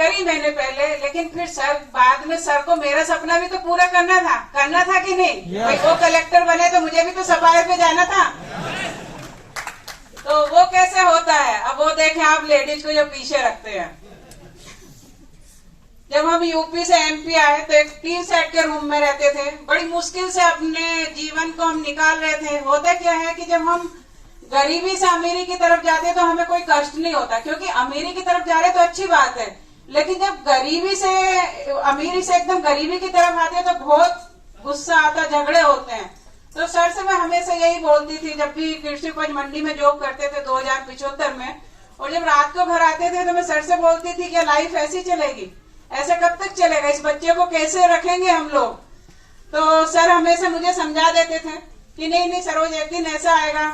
करी मैंने पहले, लेकिन फिर सर बाद में सर को मेरा सपना भी तो पूरा करना था कि नहीं? भाई वो कलेक्टर बने तो मुझे भी तो सफाई पे जाना था। तो वो कैसे होता है? अब वो देखें आप लेडीज को जो पीछे रखते हैं। जब हम यूपी से एमपी आए तो एक टीन सेट के रूम में रहते थे, बड़ी मुश्किल से अपने जीवन को हम निकाल रहे थे। होता क्या है कि जब हम गरीबी से अमीरी की तरफ जाते हैं तो हमें कोई कष्ट नहीं होता, क्योंकि अमीरी की तरफ जा रहे तो अच्छी बात है, लेकिन जब गरीबी से अमीरी से एकदम गरीबी की तरफ आते हैं तो बहुत गुस्सा आता, झगड़े होते हैं। तो सर से मैं हमेशा यही बोलती थी, जब भी कृषि उपज मंडी में जॉब करते थे 2075 में, और जब रात को घर आते थे तो मैं सर से बोलती थी कि लाइफ ऐसी चलेगी, ऐसे कब तक चलेगा, इस बच्चे को कैसे रखेंगे हम लोग? तो सर हमेशा मुझे समझा देते थे कि नहीं सरोज, एक दिन ऐसा आएगा,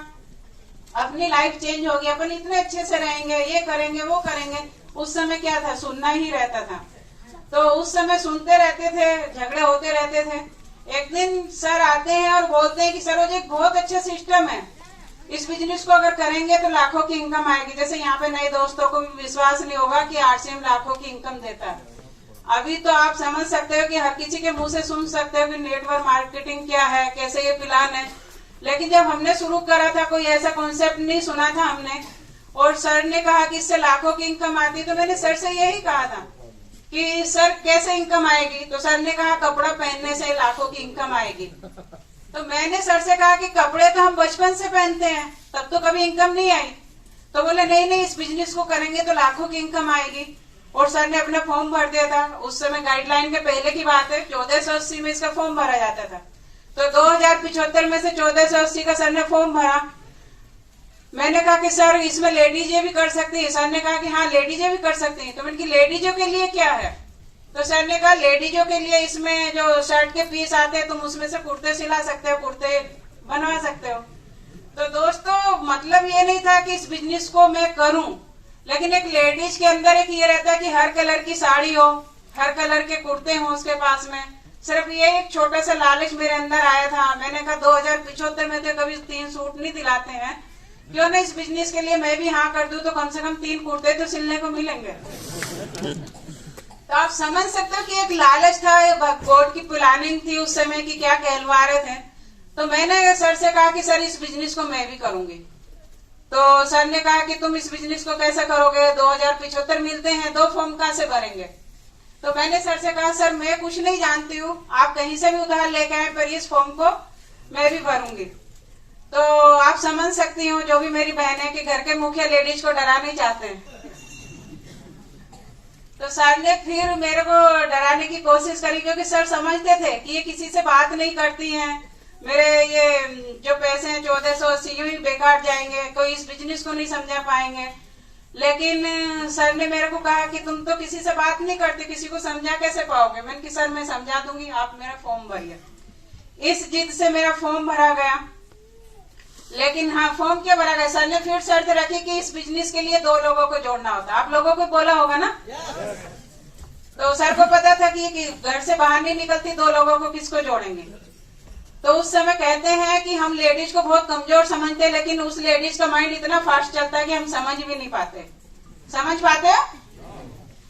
अपनी लाइफ चेंज होगी, अपन इतने अच्छे से रहेंगे, ये करेंगे वो करेंगे। उस समय क्या था, सुनना ही रहता था। तो उस समय सुनते रहते थे, झगड़े होते रहते थे। एक दिन सर आते हैं और बोलते हैं कि सरोज एक बहुत अच्छा सिस्टम है, इस बिजनेस को अगर करेंगे तो लाखों की इनकम आएगी। जैसे यहाँ पे नए दोस्तों को भी विश्वास नहीं होगा कि आरसीएम लाखों की इनकम देता है। अभी तो आप समझ सकते हो कि हर किसी के मुंह से सुन सकते हो कि नेटवर्क मार्केटिंग क्या है, कैसे ये प्लान है, लेकिन जब हमने शुरू करा था कोई ऐसा कॉन्सेप्ट नहीं सुना था हमने, और सर ने कहा कि इससे लाखों की इनकम आती, तो मैंने सर से यही कहा था कि सर कैसे इनकम आएगी? तो सर ने कहा कपड़ा पहनने से लाखों की इनकम आएगी। तो मैंने सर से कहा कि कपड़े तो हम बचपन से पहनते हैं, तब तो कभी इनकम नहीं आई। तो बोले नहीं इस बिजनेस को करेंगे तो लाखों की इनकम आएगी। और सर ने अपना फॉर्म भर दिया था। उस समय गाइडलाइन के पहले की बात है, 1480 में इसका फॉर्म भरा जाता था। तो 2075 में से 1480 का सर ने फॉर्म भरा। मैंने कहा कि सर इसमें लेडीज ये भी कर सकती है। सर ने कहा कि हाँ लेडीज ये भी कर सकती है। तो मैंने कहा लेडीजों के लिए क्या है? तो सर ने कहा लेडीजों के लिए इसमें जो शर्ट के पीस आते हैं, तुम उसमें से कुर्ते सिला सकते हो, कुर्ते बनवा सकते हो। तो दोस्तों मतलब ये नहीं था कि इस बिजनेस को मैं करूं, लेकिन एक लेडीज के अंदर एक ये रहता है कि हर कलर की साड़ी हो, हर कलर के कुर्ते हो उसके पास में। सिर्फ ये एक छोटा सा लालच मेरे अंदर आया था। मैंने कहा 2075 में तो कभी 3 सूट नहीं दिलाते हैं, क्यों नहीं इस बिजनेस के लिए मैं भी हाँ कर दूं, तो कम से कम 3 कुर्ते तो सिलने को मिलेंगे। तो आप समझ सकते हो कि एक लालच था, बोर्ड की प्लानिंग थी उस समय की क्या कहलवा रहे थे। तो मैंने सर से कहा कि सर इस बिजनेस को मैं भी करूंगी। तो सर ने कहा कि तुम इस बिजनेस को कैसे करोगे, 2075 मिलते हैं, 2 फॉर्म कहाँ से भरेंगे? तो मैंने सर से कहा सर मैं कुछ नहीं जानती हूँ, आप कहीं से भी उधार लेके आए, पर इस फॉर्म को मैं भी भरूंगी। तो आप समझ सकती हो, जो भी मेरी बहन है कि घर के मुखिया लेडीज को डरा नहीं चाहते हैं। तो सर ने फिर मेरे को डराने की कोशिश करी, क्योंकि सर समझते थे कि ये किसी से बात नहीं करती हैं, मेरे ये जो पैसे हैं 1480 यूं ही बेकार जाएंगे, कोई इस बिजनेस को नहीं समझा पाएंगे। लेकिन सर ने मेरे को कहा कि तुम तो किसी से बात नहीं करते, किसी को समझा कैसे पाओगे? मैंने कि सर मैं समझा दूंगी, आप मेरा फॉर्म भरिए। इस जिद से मेरा फॉर्म भरा गया। लेकिन हाँ फॉर्म क्या भरा गया, सर ने फिर शर्त रखी कि इस बिजनेस के लिए 2 लोगों को जोड़ना होता। आप लोगों को बोला होगा ना? तो सर को पता था कि घर से बाहर नहीं निकलती, 2 लोगों को किसको जोड़ेंगे। तो उस समय कहते हैं कि हम लेडीज को बहुत कमजोर समझते हैं, लेकिन उस लेडीज का माइंड इतना फास्ट चलता है कि हम समझ भी नहीं पाते। समझ पाते हो?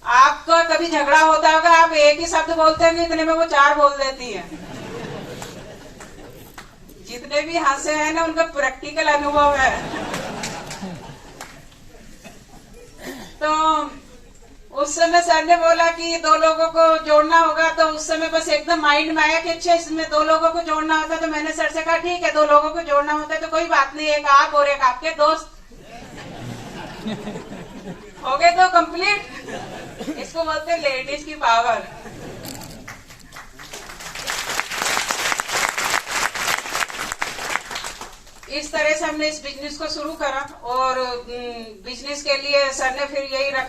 आपका कभी झगड़ा होता होगा, आप एक ही शब्द बोलते हैं, इतने में वो 4 बोल देती है। जितने भी हंसे हैं ना उनका प्रैक्टिकल अनुभव है। तो उस समय सर ने बोला कि 2 लोगों को जोड़ना होगा। तो उस समय बस एकदम माइंड में आया कि अच्छा इसमें 2 लोगों को जोड़ना होता। तो मैंने सर से कहा ठीक है 2 लोगों को जोड़ना होता है तो कोई बात नहीं, एक आप और एक आपके दोस्त हो गए तो कंप्लीट। इसको बोलते हैं लेडीज की पावर। इस तरह से हमने इस बिजनेस को शुरू करा, और बिजनेस के लिए सर ने फिर यही रखा